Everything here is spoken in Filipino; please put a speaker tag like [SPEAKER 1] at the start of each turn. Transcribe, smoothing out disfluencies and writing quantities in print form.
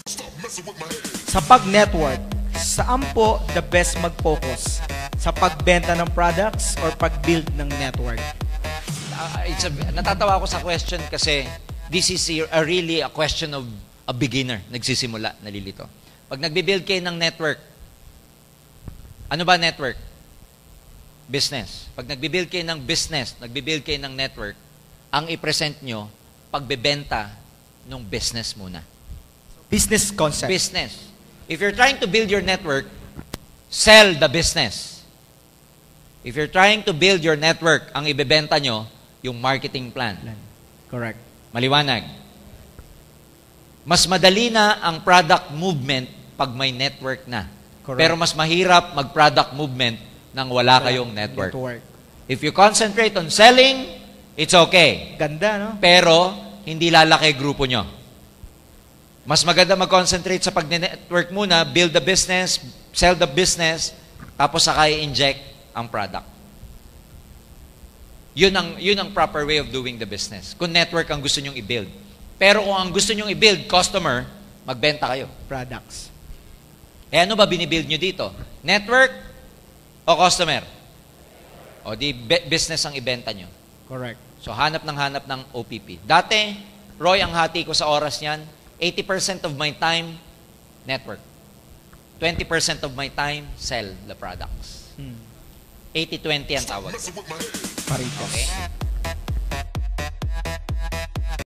[SPEAKER 1] Sa pag-network, saan po the best mag-focus? Sa pagbenta ng products or pag-build ng network?
[SPEAKER 2] Natatawa ako sa question kasi this is really a question of a beginner. Nagsisimula, nalilito. Pag nagbe-build kayo ng network, ano ba network? Business. Pag nagbe-build kayo ng business, nagbe-build kayo ng network, ang i-present nyo, pagbebenta ng business muna.
[SPEAKER 1] Business concept.
[SPEAKER 2] Business. If you're trying to build your network, sell the business. If you're trying to build your network, ang ibebenta nyo, yung marketing plan.
[SPEAKER 1] Correct.
[SPEAKER 2] Maliwanag. Mas madali na ang product movement pag may network na.
[SPEAKER 1] Correct.
[SPEAKER 2] Pero mas mahirap mag-product movement nang wala kayong network. If you concentrate on selling, it's okay.
[SPEAKER 1] Ganda, no?
[SPEAKER 2] Pero, hindi lalaki grupo nyo. Mas maganda mag-concentrate sa pag-network muna, build the business, sell the business, tapos saka i-inject ang product. Yun ang proper way of doing the business. Kung network ang gusto nyong i-build. Pero kung ang gusto nyong i-build, customer, magbenta kayo.
[SPEAKER 1] Products.
[SPEAKER 2] Eh ano ba binibuild nyo dito? Network o customer? O di business ang ibenta nyo.
[SPEAKER 1] Correct.
[SPEAKER 2] So hanap ng OPP. Dati, Roy, ang hati ko sa oras niyan, 80% of my time, network. 20% of my time, sell the products. 80-20 ang tawag.
[SPEAKER 1] Paritas.
[SPEAKER 2] Okay?